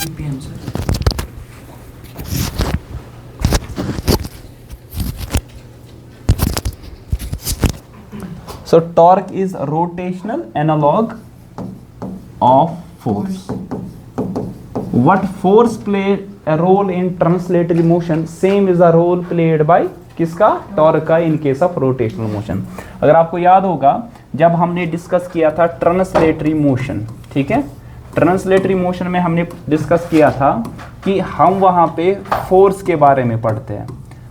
ppm sir. So torque is rotational analog of force. What force play a role in translatory motion? Same is the role played by किसका? Torque का in case of rotational motion. अगर आपको याद होगा जब हमने discuss किया था ट्रांसलेटरी मोशन, ठीक है, ट्रांसलेटरी मोशन में हमने डिस्कस किया था कि हम वहां पे फोर्स के बारे में पढ़ते हैं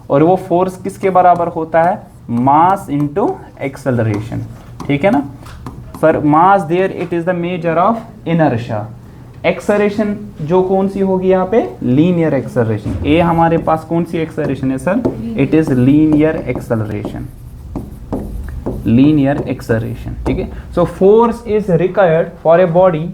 और वो फोर्स किसके बराबर होता है? मास इनटू एक्सेलरेशन, ठीक है ना sir. Mass there it is the measure of inertia. Acceleration जो कौन सी होगी यहाँ पे? Linear acceleration. ए हमारे पास कौन सी एक्सेलरेशन है sir? It is linear acceleration. Linear acceleration, ठीक है. So force is required for a body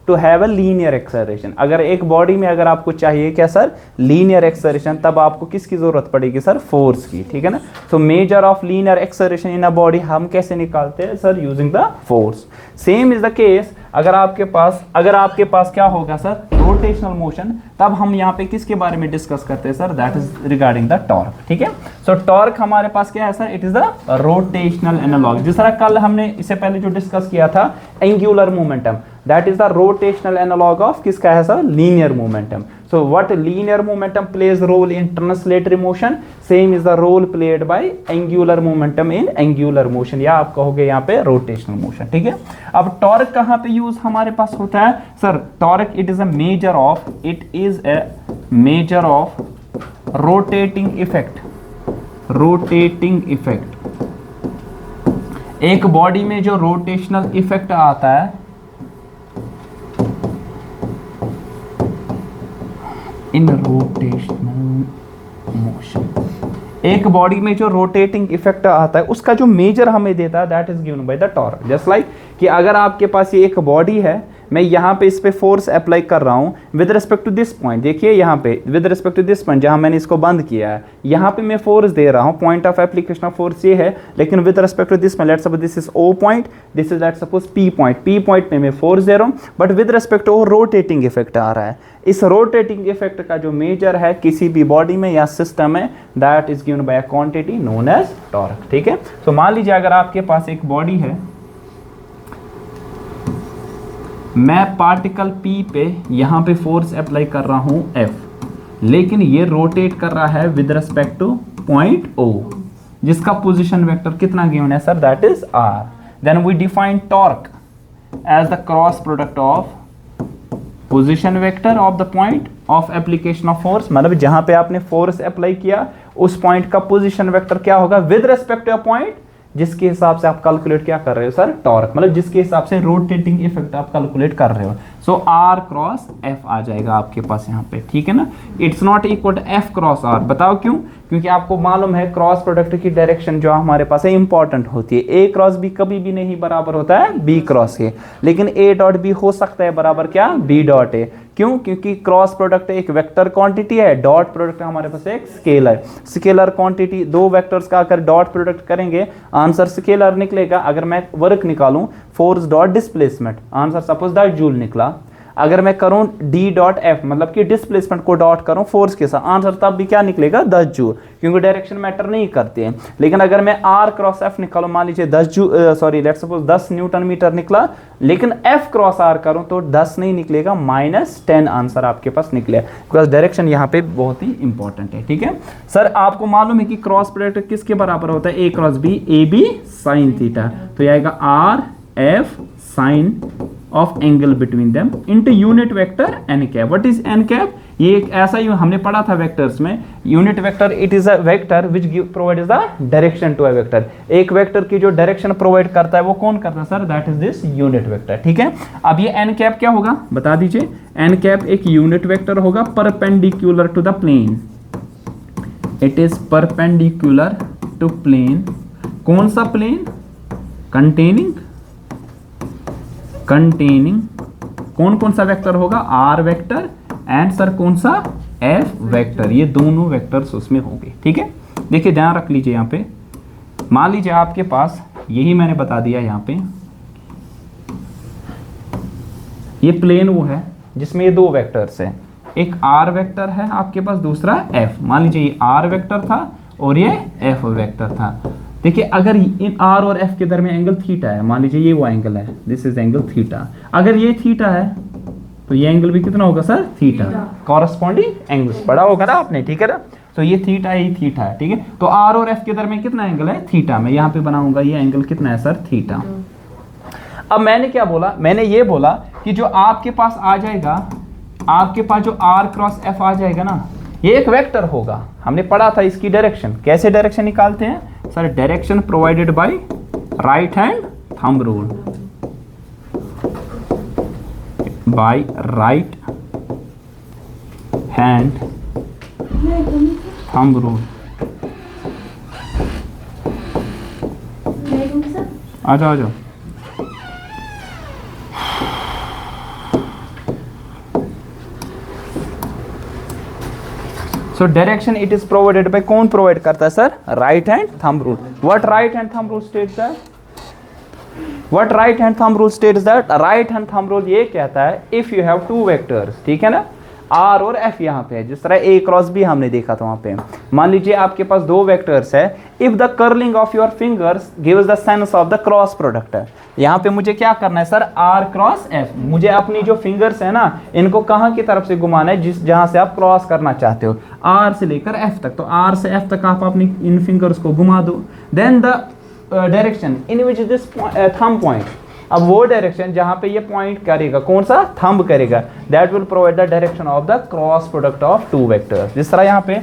to have a linear acceleration. अगर एक बॉडी में अगर आपको चाहिए क्या सर? लीनियर एक्सेलरेशन, तब आपको किसकी जरूरत पड़ेगी सर? फोर्स की, ठीक है ना. So measure of linear acceleration in a body हम कैसे निकालते हैं sir? Using the force. Same is the case अगर आपके पास क्या होगा सर? रोटेशनल मोशन, तब हम यहाँ पे किसके बारे में डिस्कस करते हैं sir? That is regarding the torque, ठीक है. सो टॉर्क हमारे पास क्या है sir? It is the rotational analogue. जिस तरह कल हमने इससे पहले जो डिस्कस किया था angular momentum, that is the rotational analog of किसका है sir? linear momentum. So what linear momentum plays role in translatory motion? Same is the role played by angular momentum in angular motion, या आप कहोगे यहाँ पे rotational motion, ठीक है. अब टॉर्क कहाँ पे यूज हमारे पास होता है sir? Torque it is a measure of rotating effect. rotating effect. एक बॉडी में जो रोटेशनल इफेक्ट आता है इन रोटेशनल मोशन, एक बॉडी में जो रोटेटिंग इफेक्ट आता है उसका जो मेजर हमें देता है that is given by the torque. Just like कि अगर आपके पास ये एक बॉडी है, मैं यहाँ पे इस पे फोर्स अप्लाई कर रहा हूँ with respect to this point. देखिए यहाँ पे with respect to this point जहाँ मैंने इसको बंद किया है, यहाँ पे मैं फोर्स दे रहा हूँ. Point of application of force ये है, लेकिन with respect to this point, let's suppose this is O point, this is let's suppose P point. P point पे मैं फोर्स दे रहा हूँ, but with respect to rotating effect आ रहा है. इस रोटेटिंग इफेक्ट का जो मेजर है किसी भी बॉडी में या सिस्टम में, that is given by a quantity known as torque, ठीक है. तो मान लीजिए अगर आपके पास एक बॉडी है, मैं पार्टिकल P पे यहाँ पे फोर्स अप्लाई कर रहा हूँ F, लेकिन ये रोटेट कर रहा है with respect to point O, जिसका पोजीशन वेक्टर कितना गिवन है sir? That is R. Then we define torque as the cross product of position vector of the point of application of force. मतलब जहां पे आपने फोर्स अप्लाई किया उस point का पोजीशन वेक्टर क्या होगा विद रिस्पेक्ट टू पॉइंट जिसके हिसाब से आप कैलकुलेट क्या कर रहे हो सर? टॉर्क. मतलब जिसके हिसाब से रोटेटिंग इफेक्ट आप कैलकुलेट कर रहे हो. सो R क्रॉस F आ जाएगा आपके पास यहाँ पे, ठीक है ना. It's not equal to F cross R. बताओ क्यों? क्योंकि आपको मालूम है क्रॉस प्रोडक्ट की डायरेक्शन जो हमारे पास है इंपॉर्टेंट होती है. A क्रॉस B कभी भी नहीं बराबर होता है B क्रॉस A, लेकिन A डॉट B हो सकता है बराबर क्या? B dot A. क्यों? क्योंकि क्रॉस प्रोडक्ट एक वेक्टर क्वांटिटी है, डॉट प्रोडक्ट हमारे पास एक स्केलर. स्केलर क्वांटिटी, दो वेक्टर्स का अगर डॉट प्रोडक्ट करेंगे आंसर स्केलर निकलेगा. अगर मैं वर्क निकालूं force dot displacement, answer suppose 10 joule निकला. अगर मैं करूं डी डॉट एफ, मतलब कि डिस्प्लेसमेंट को डॉट करूं फोर्स के साथ, आंसर तब भी क्या निकलेगा? 10 जूल, क्योंकि डायरेक्शन मैटर नहीं करते हैं. लेकिन अगर मैं आर क्रॉस एफ निकालूं, मान लीजिए 10 सपोज 10 न्यूटन मीटर निकला, लेकिन एफ क्रॉस आर करूं तो 10 नहीं निकलेगा, -10 आंसर आपके पास निकले, बिकॉज डायरेक्शन यहाँ पे बहुत ही इंपॉर्टेंट है, ठीक है. सर आपको मालूम है कि क्रॉस प्रोडक्ट किसके बराबर होता है? A cross B, A B sine theta. तो ये आएगा R F sine of angle between them into unit vector N cap. What is N cap? ये एक ऐसा ही हमने पढ़ा था वेक्टर्स में. Unit vector it is a vector which provides the direction to a vector. एक वेक्टर की जो डायरेक्शन प्रोवाइड करता है वो कौन करता है sir? That is this unit vector, ठीक है. अब ये एन कैप क्या होगा बता दीजिए? एन कैप एक यूनिट वेक्टर होगा perpendicular to the plane. It is perpendicular to plane. कौन सा प्लेन? कंटेनिंग कौन कौन सा वेक्टर होगा? आर वेक्टर एंड सर कौन सा? F vector. ये दोनों वेक्टर्स उसमें होंगे, ठीक है. देखिए ध्यान रख लीजिए यहाँ पे, मान लीजिए आपके पास यही मैंने बता दिया यहाँ पे, ये प्लेन वो है जिसमें ये दो वेक्टर्स हैं. एक आर वेक्टर है आपके पास, दूसरा एफ। मान लीजिए ये आर वेक्टर था और ये एफ वेक्टर था। देखिए अगर इन आर और एफ के दरमियान एंगल थीटा है, मान लीजिए ये वो एंगल है, दिस इज एंगल थीटा। अगर ये थीटा है तो ये एंगल भी कितना होगा सर, थीटा। कॉरस्पॉन्डिंग एंगल्स पढ़ा होगा ना आपने, ठीक है ना। तो ये थीटा है, ये थीटा है, ठीक है। तो आर और एफ के दरमियान कितना एंगल है, थीटा। मैं यहाँ पे बनाऊंगा ये एंगल कितना है सर, थीटा। अब मैंने क्या बोला, मैंने ये बोला कि जो आपके पास आ जाएगा, आपके पास जो आर क्रॉस एफ आ जाएगा ना, ये एक वेक्टर होगा। हमने पढ़ा था इसकी डायरेक्शन, कैसे डायरेक्शन निकालते हैं sir, direction provided by right hand thumb rule, by right hand thumb rule. आ जाओ आ जाओ। So direction it is provided by, कौन प्रोवाइड करता है sir, right hand thumb rule. What right hand thumb rule states that, what right hand thumb rule states that, right hand thumb rule ये कहता है if you have two vectors, ठीक है ना, are और एफ यहाँ पे है, जिस तरह ए क्रॉस बी हमने देखा था वहां पे। मान लीजिए आपके पास दो वेक्टर्स है, if the curling of your fingers gives the sense of the cross product. यहाँ पे मुझे क्या करना है सर, आर क्रॉस एफ। मुझे अपनी जो फिंगर्स है ना, इनको कहाँ की तरफ से घुमाना है, जिस जहां से आप क्रॉस करना चाहते हो, आर से लेकर एफ तक। तो आर से एफ तक आप अपनी इन फिंगर्स को घुमा दो। Then the direction in which this thumb point, अब वो डायरेक्शन जहां पे ये पॉइंट करेगा, कौन सा, थंब करेगा, that will provide the direction of the cross product of two vectors. जिस तरह यहाँ पे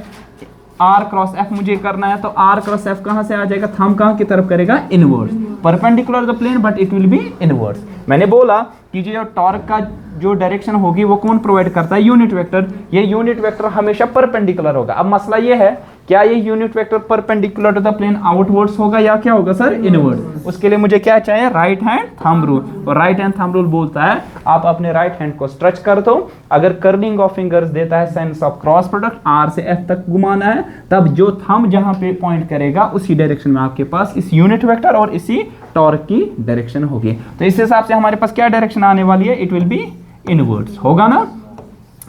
आर क्रॉस एफ मुझे करना है, तो आर क्रॉस एफ कहां से आ जाएगा, थंब कहां की तरफ करेगा, inwards, perpendicular the plane but it will be inwards. मैंने बोला कि जो टॉर्क का जो डायरेक्शन होगी वो कौन प्रोवाइड करता है, यूनिट वेक्टर। ये यूनिट वेक्टर हमेशा परपेंडिकुलर होगा। अब मसला ये है, क्या ये unit vector perpendicular to the plane outwards होगा या क्या होगा सर, इनवर्ड्स। उसके लिए मुझे क्या चाहिए, राइट हैंड थंब रूल। और राइट हैंड थंब रूल बोलता है आप अपने राइट हैंड को स्ट्रेच कर दो, अगर कर्लिंग ऑफ फिंगर्स देता है sense of cross product, R से एफ तक घुमाना है, तब जो थंब जहां पे पॉइंट करेगा उसी डायरेक्शन में आपके पास इस यूनिट वेक्टर और इसी टॉर्क की डायरेक्शन होगी। तो इस हिसाब से हमारे पास क्या डायरेक्शन आने वाली है, इट विल बी इनवर्ड्स, होगा ना।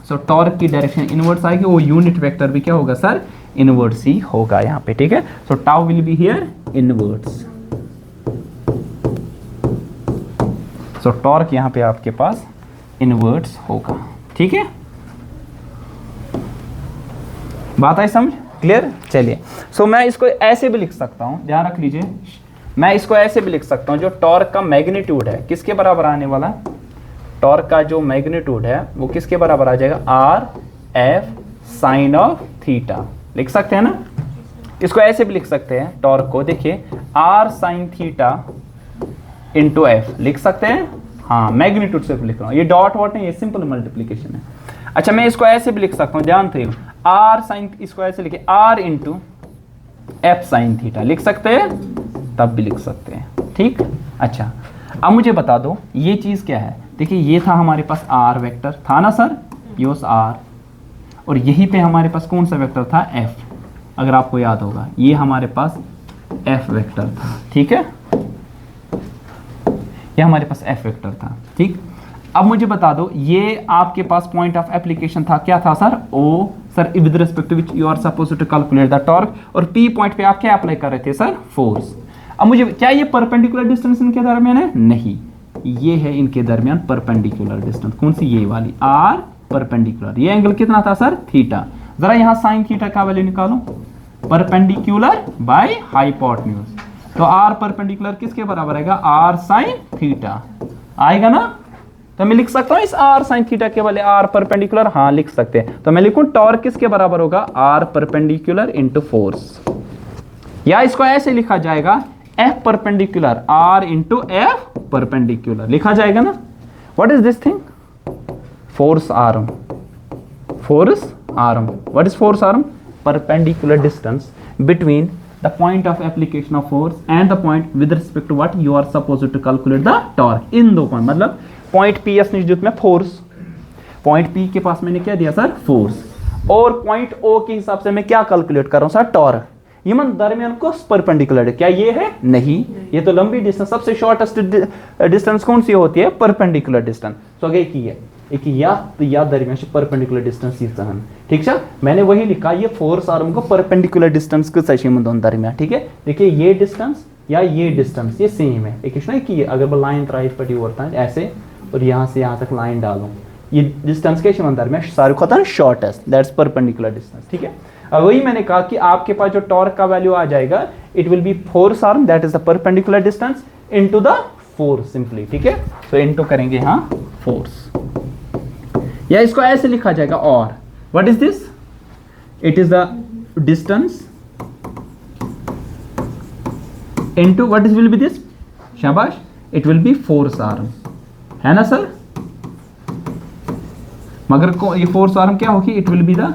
सो टॉर्क की डायरेक्शन इनवर्ड्स आएगी, वो यूनिट वेक्टर भी क्या होगा सर, इनवर्ड्स ही होगा यहाँ पे, ठीक है। सो tau will be here inwards. So torque यहाँ पे आपके पास इनवर्ड्स होगा, ठीक है। बात आई समझ, क्लियर। चलिए, सो मैं इसको ऐसे भी लिख सकता हूं, ध्यान रख लीजिए, मैं इसको ऐसे भी लिख सकता हूं, जो टॉर्क का मैग्नीट्यूड है किसके बराबर आने वाला है, टॉर्क का जो मैग्नीट्यूड है वो किसके बराबर आ जाएगा, are F sine of theta. लिख सकते हैं ना, इसको ऐसे भी लिख सकते हैं टॉर्क को, देखिए R sine theta into F लिख सकते हैं। हाँ, मैग्नीट्यूड से लिख रहा हूँ, ये डॉट वॉट नहीं, ये सिंपल मल्टीप्लीकेशन है। अच्छा, मैं इसको ऐसे भी लिख सकता हूँ, जानते हो, आर साइन, इसको ऐसे लिखे R into F sine theta लिख सकते हैं, तब भी लिख सकते हैं, ठीक। अच्छा, अब मुझे बता दो ये चीज क्या है। देखिए ये था हमारे पास आर वेक्टर था ना सर, ये उस आर, और यहीं पे हमारे पास कौन सा वेक्टर था, एफ। अगर आपको याद होगा ये हमारे पास एफ वेक्टर था, ठीक है, ये हमारे पास एफ वेक्टर था, ठीक। अब मुझे बता दो ये आपके पास पॉइंट ऑफ एप्लीकेशन था, क्या था sir, O sir, with respect to which you are supposed to calculate the torque, और पी पॉइंट पे आप क्या अप्लाई कर रहे थे सर, फोर्स। अब मुझे, क्या ये परपेंडिकुलर डिस्टेंस इनके दरमियान है, नहीं, ये है इनके दरमियान परपेंडिकुलर डिस्टेंस, कौन सी, ये वाली आर परपेंडिकुलर। ये एंगल कितना था सर, थीटा। जरा यहां साइन थीटा का वैल्यू निकालो, परपेंडिकुलर बाय हाइपोटेन्यूज। तो आर परपेंडिकुलर किसके बराबर आएगा, आर साइन थीटा आएगा ना। तो मैं लिख सकता हूं इस आर साइन थीटा के वाले आर परपेंडिकुलर, हाँ लिख सकते हैं। तो मैं लिखूं टॉर्क किसके बराबर होगा, आर परपेंडिकुलर इंटू फोर्स, या इसको ऐसे लिखा जाएगा F perpendicular R into F perpendicular लिखा जाएगा ना। What is this thing, force arm, force arm. What is force arm, perpendicular distance between the point of application of force and the point with respect to what you are supposed to calculate the torque in दो point, मतलब point P S निश्चित में force, point P के पास मैंने क्या दिया sir, force, और point ओ के हिसाब से मैं क्या कैलकुलेट कर रहा हूं सर, टॉर्क। ये मन दरमियान को परपेंडिकुलर है, क्या ये है, नहीं, ये तो लंबी डिस्टेंस, सबसे शॉर्टेस्ट डिस्टेंस कौन सी होती है, परपेंडिकुलर डिस्टेंस। तो आगे की है, एक या दरमियान परपेंडिकुलर डिस्टेंस यीचाहन। ठीक है, मैंने वही लिखा, ये फोर्स आर्म को परपेंडिकुलर डिस्टेंस कम दोन दरमियान। ठीक है, देखिए ये डिस्टेंस या ये डिस्टेंस ये सेम है। एक ना कि अगर मैं लाइन त्राइट पटी होता है ऐसे और यहाँ से यहाँ तक लाइन डालूं, ये डिस्टेंस के दरमियान सारे होता है शॉर्टेस्ट, दैट्स परपेंडिकुलर डिस्टेंस। ठीक है, अब वही मैंने कहा कि आपके पास जो टॉर्क का वैल्यू आ जाएगा, it will be force arm that is the perpendicular distance into the force simply. ठीक है, तो इनटू करेंगे हाँ फोर्स, या इसको ऐसे लिखा जाएगा, और what is this, it is the distance into what is will be this, शाबाश, it will be force arm, है ना सर। मगर को ये फोर्स आर्म क्या होगी, it will be the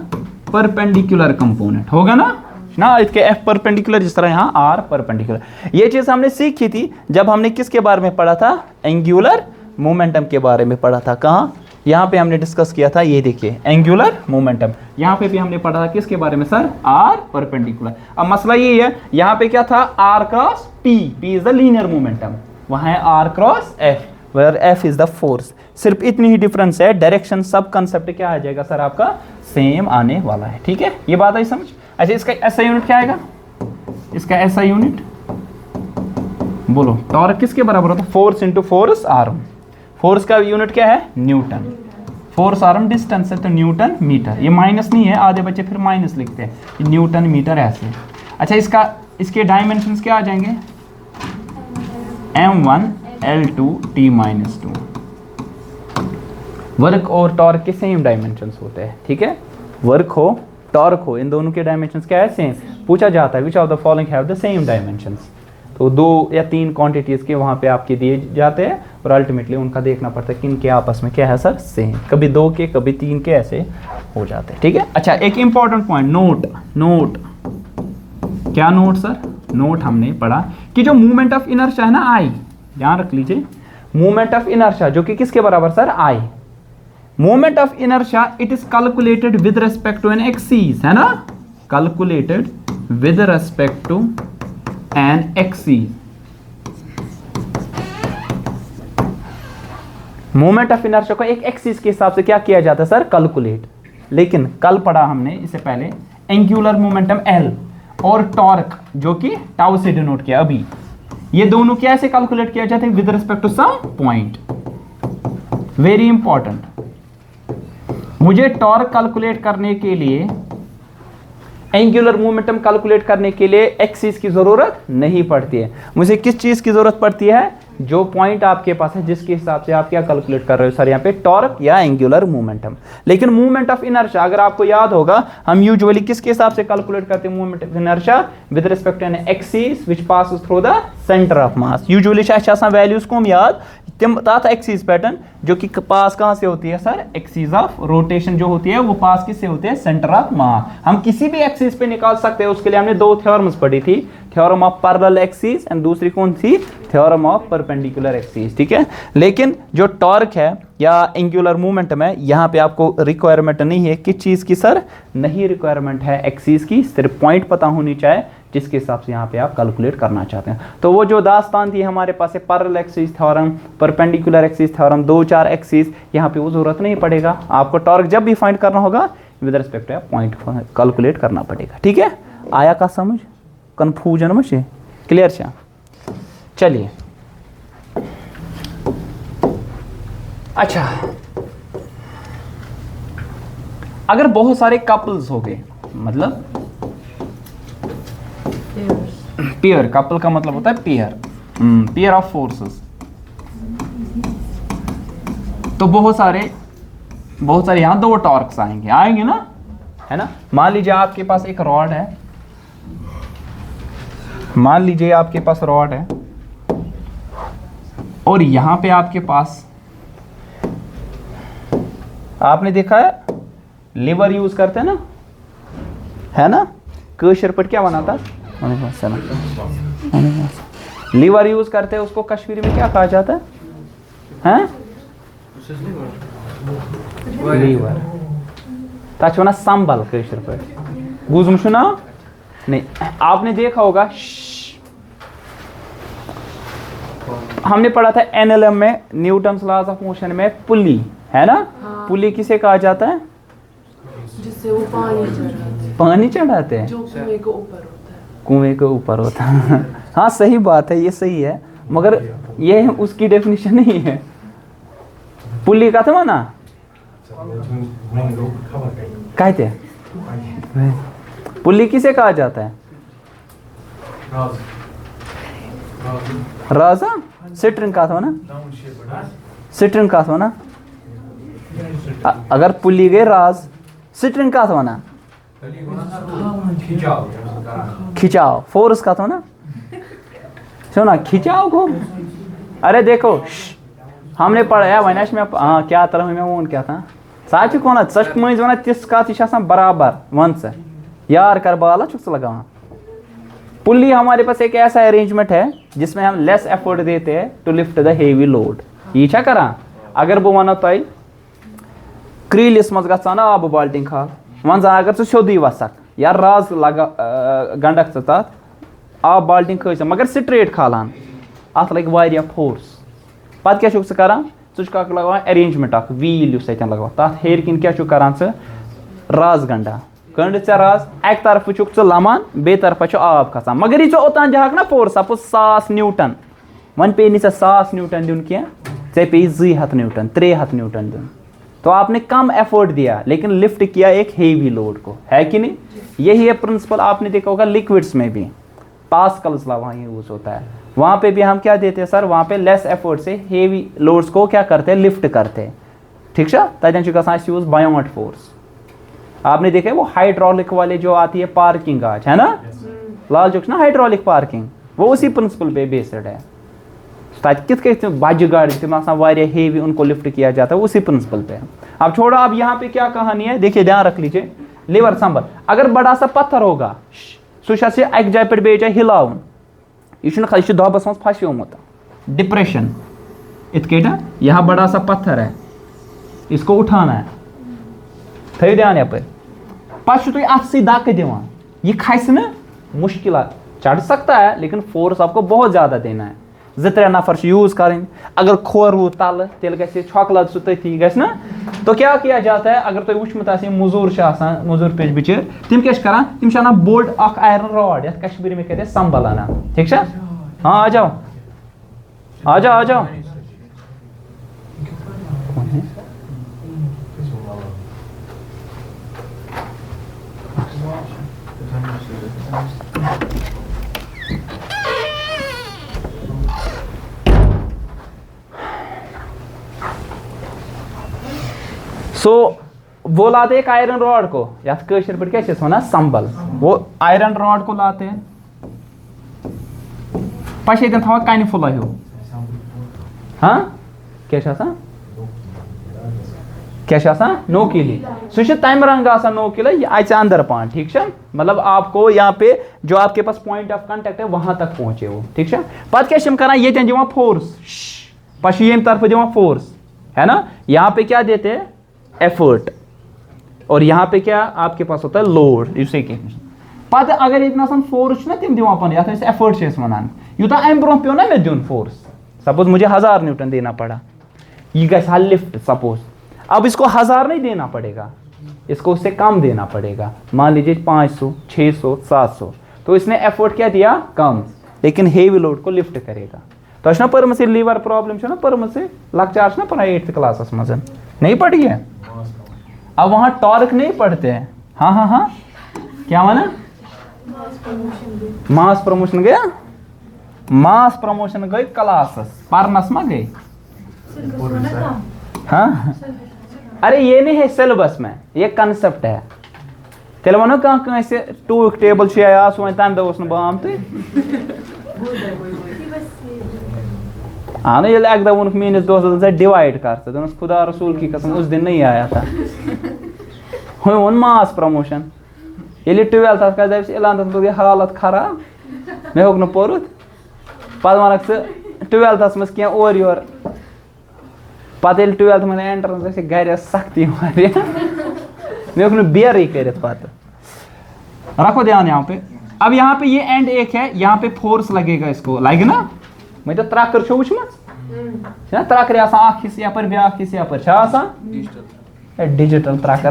perpendicular component, होगा ना इसके एफ परपेंडिकुलर, जिस तरह यहाँ आर परपेंडिकुलर। ये चीज हमने सीखी थी जब हमने किसके बारे में पढ़ा था, एंगुलर मोमेंटम के बारे में पढ़ा था। कहाँ, यहाँ पे हमने डिस्कस किया था, ये देखिए एंगुलर मोमेंटम। यहाँ पे भी हमने पढ़ा था किसके बारे में सर, आर परपेंडिकुलर। अब मसला ये है, यहाँ पे क्या था, R cross P, P is the linear momentum, वहां है R cross F, where F is the force. सिर्फ इतनी ही डिफरेंस है, डायरेक्शन सब कंसेप्ट क्या आ जाएगा सर आपका सेम आने वाला है। ठीक है, ये बात आई समझ। अच्छा, इसका ऐसा यूनिट क्या आएगा, इसका ऐसा यूनिट बोलो, टॉर्क किसके बराबर होता है, force into force arm. Force का यूनिट क्या है, न्यूटन, फोर्स आर्म डिस्टेंस है तो न्यूटन मीटर, ये माइनस नहीं है, आधे बच्चे फिर माइनस लिखते हैं, न्यूटन मीटर ऐसे। अच्छा, इसके डायमेंशंस क्या आ जाएंगे, m1 L2 T-2। वर्क और टॉर्क के सेम डायमेंशंस होते हैं। ठीक है, वर्क हो टॉर्क हो, इन दोनों के डायमेंशंस क्या है, सेम। पूछा जाता है which of the following have the same dimensions, तो 2 या 3 क्वांटिटीज के वहां पे आपके दिए जाते हैं और अल्टीमेटली उनका देखना पड़ता है कि इनके आपस में क्या है सर, सेम। कभी 2 के कभी 3 के ऐसे हो जाते हैं। ठीक है, अच्छा एक इंपॉर्टेंट पॉइंट, नोट क्या नोट सर, नोट हमने पढ़ा कि जो मूवमेंट ऑफ इनर्शिया है ना आई, ध्यान रख लीजिए, मूवमेंट ऑफ इनर्शिया जो कि किसके बराबर sir, I. Movement of inertia it is calculated with respect to an axis, है ना, calculated with respect to an axis. Movement of inertia को एक एक्सिस के हिसाब से क्या किया जाता है सर, कैलकुलेट। लेकिन कल पढ़ा हमने इससे पहले एंगुलर मोमेंटम एल और टॉर्क जो कि टाउ से डिनोट किया, अभी ये दोनों कैसे कैलकुलेट किया जाता है, with respect to some point. Very important, मुझे टॉर्क कैलकुलेट करने के लिए, एंगुलर मोमेंटम कैलकुलेट करने के लिए एक्सिस की जरूरत नहीं पड़ती है। मुझे किस चीज की जरूरत पड़ती है, जो पॉइंट आपके पास है जिसके हिसाब से आप क्या कैलकुलेट कर रहे हो सर, यहाँ पे टॉर्क या एंगुलर मोमेंटम। लेकिन मूवमेंट ऑफ इनर्शिया अगर आपको याद होगा, हम यूजुअली किसके हिसाब से कैलकुलेट करते हैं movement of inertia, with respect to an axis which passes through the centre of mass. Usually values को हम याद तम तथ एक्सिस पैटर्न जो कि पास कहां से होती है सर, एक्सिस ऑफ रोटेशन जो होती है वो पास किससे होती है, सेंटर ऑफ मास। हम किसी भी एक्सिस पे निकाल सकते हैं, उसके लिए हमने 2 थ्योरम्स पढ़ी थी, theorem of parallel axis and दूसरी कौन सी, थ्योरम ऑफ परपेंडिकुलर एक्सिस। ठीक है, लेकिन जो टॉर्क है या एंगुलर मोमेंटम है, यहाँ पे आपको रिक्वायरमेंट नहीं है, किस चीज की सर, नहीं रिक्वायरमेंट है एक्सिस की, सिर्फ पॉइंट पता होनी चाहिए जिसके हिसाब से यहाँ पे आप कैलकुलेट करना चाहते हैं। तो वो जो दास्तान थी हमारे पास है, parallel axis theorem, perpendicular axis theorem, 2-4 axis, यहाँ पे वो जरूरत नहीं पड़ेगा। आपको टॉर्क जब भी फाइंड करना होगा with respect to point calculate करना पड़ेगा। ठीक है, आया का समझ, कंफ्यूजन मुझे क्लियर छा। चलिए, अच्छा अगर बहुत सारे कपल्स हो गए, मतलब पेयर, कपल का मतलब होता है पेयर, पेयर ऑफ फोर्सेस, तो बहुत सारे यहां 2 टॉर्क्स आएंगे ना, है ना। मान लीजिए आपके पास एक रॉड है, मान लीजिए आपके पास रॉड है और यहां पे आपके पास, आपने देखा है लीवर यूज करते हैं ना, है ना, कशर पर क्या बनाता, लीवर यूज करते हैं, उसको कश्मीरी में क्या कहा जाता है, हैं, लीवर ताच वना संबल कशर पर बुझम शुना नहीं। आपने देखा होगा, हमने पढ़ा था एनएलएम में, न्यूटन्स लॉज ऑफ मोशन में, पुली है ना। पुली किसे कहा जाता है? जिससे वो पानी चढ़ाते हैं, जो कुएं के ऊपर होता है। कुएं के ऊपर होता है। हाँ सही बात है, ये सही है, मगर ये उसकी डेफिनेशन नहीं है। पुली का था ना कहते हैं, पुली किसे कहा जाता है? राजा सिट्रिन का था ना, सिट्रिन का था ना। अगर पुली गए राज, सिट्रिन का था ना, खिंचाव फोर्स का था ना, सुना खिंचाव को। अरे देखो हमने पढ़ा वनाश में क्या तरह में वो क्या था साच कोना चट मज वन तिस कत बराबर वन स यार कर बाला चुक लगा। पुली हमारे पास एक ऐसा अरेंजमेंट है जिसमें हम लेस एफर्ट देते हैं to lift the heavy load. यह करा अगर बह वन तुम क्रीलिस मज गना आब बाल्टिंग खाल वन जान अगर सोदी वसक या राज लगा गंडक तथ आब बाल्टिंग खस मगर स्ट्रेट खालान अत लग वारिया फोर्स पत क्या स करान क लगान अरेंजमेंट अख व्हील उस लगा तथ हेर किन क्या करान राज गंडा गंड ऐ राज अक तरफ च लमान बे तरफ आब खसान मगर यह ओतान जहाक ना फोर्स सपोज 1000 न्यूटन वन पे 1000 न्यूटन दिन क्या पे 200 न्यूटन 300 न्यूटन दिन तो आपने कम एफर्ट दिया लेकिन लिफ्ट किया एक हेवी लोड को, है कि नहीं। यही है प्रिंसिपल आपने देखा होगा लिक्विड्स में भी, पास्कल्स लॉ वहाँ यूज होता है, वहाँ पे भी हम क्या देते हैं सर, वहाँ पे लेस एफर्ट से हेवी लोड्स को क्या करते हैं, लिफ्ट करते हैं। ठीक है, तजन यूज बायोमोट फोर्स। आपने देखा वो हाइड्रोलिक वाले जो आती है पार्किंग आज है ना, लाल चौक ना हाइड्रोलिक पार्किंग, वो उसी प्रिंसिपल पे बेस्ड है। कित बज गाड़ी तम हेवी उनको लिफ्ट किया जाता है उसी प्रिंसिपल पे। अब छोड़ो, अब यहाँ पे क्या कहानी है देखिए, ध्यान रख लीजिए। लीवर संभल, अगर बड़ा सा पत्थर होगा सह अक जाय पे जाए हिलावन, यह दबस मज फंसोमुत, डिप्रेशन इत कटा, यहाँ बड़ा सा पत्थर है इसको उठाना है, थो ध्यान यप पे तुम अत सी धक् दिवान, यह खस न मुश्किल, चढ़ सकता है लेकिन फोर्स आपको बहुत ज्यादा देना है। 2-3 नफर यूज करें, अगर खोर वो तल तेल गि छकलत सह तथी गि ना, तो क्या किया जाता है, अगर तुम वुचमुत मजूर मजूर पे बिचर तम क्या करान, तम बोल्ड अख आयरन रॉड या कश्मीरी में कहते हैं संबल आना। ठीक है, हाँ आ जाओ आ जाओ आ जाओ। वो लाते एक आयरन रॉड को, या कशर पे क्या वन संबल, वो आयरन रॉड को लाते हैं पे थवा कन फुल हो, हाँ क्या नोकीली, सह तम रंग नोकील, यह अच अंदर पान। ठीक है, मतलब आपको यहाँ पे जो आपके पास पॉइंट ऑफ कांटेक्ट है वहां तक पहुंचे वो। ठीक है, पत क्या करान ये दिवान फोर्स, पे ये तरफ दिवान फोर्स है ना, यहाँ पे क्या देते हैं एफर्ट, और यहाँ पे क्या आपके पास होता है लोड। इसे पत अगर ये फोर्स ना तम दिवान एफर्ट वन यूत अम ब्रो पे ना मे दिन फोर्स, सपोज मुझे 1000 न्यूटन देना पड़ा, यह गया लिफ्ट सपोज, अब इसको 1000 नहीं देना पड़ेगा, इसको उससे कम देना पड़ेगा, मान लीजिए 500 600 700, तो इसने एफर्ट क्या दिया कम, लेकिन हेवी लोड को लिफ्ट करेगा। तो ना पर से लीवर प्रॉब्लम पर से लक्चार ना पढ़ा 8th क्लास मज नहीं पढ़ी है, अब वहां टॉर्क नहीं पढ़ते हैं। हाँ हाँ हाँ, क्या माना, मास प्रमोशन गया, मास प्रमोशन गई क्लास पढ़नस मा गई। हाँ अरे ये नहीं है सिलेबस में, ये कंसेप्ट है। तेल वो कह टूक टेबल वन तम दस आम तो हाँ ना, अक दह वोन मीस दोस्त डिवाइड कर, दोनों खुदा रसूल की कसम उस दिन नहीं आया था। वो मास प्रमोशन, ये 12th का 11th गई हालत खराब, मे होग पोरुत, पे वनक 12th मज क्या और योर, पे 12th में एंट्रेंस गर सख्ती मे होग बेर कर। रखो ध्यान यहाँ पे, अब यहाँ पे ये एंड एक है, यहाँ पे फोर्स लगेगा, इसको लगे ना, मैं तो त्रकर छो वुचम तराकर आखिस यपर ब्याख यपर डिजिटल तराकर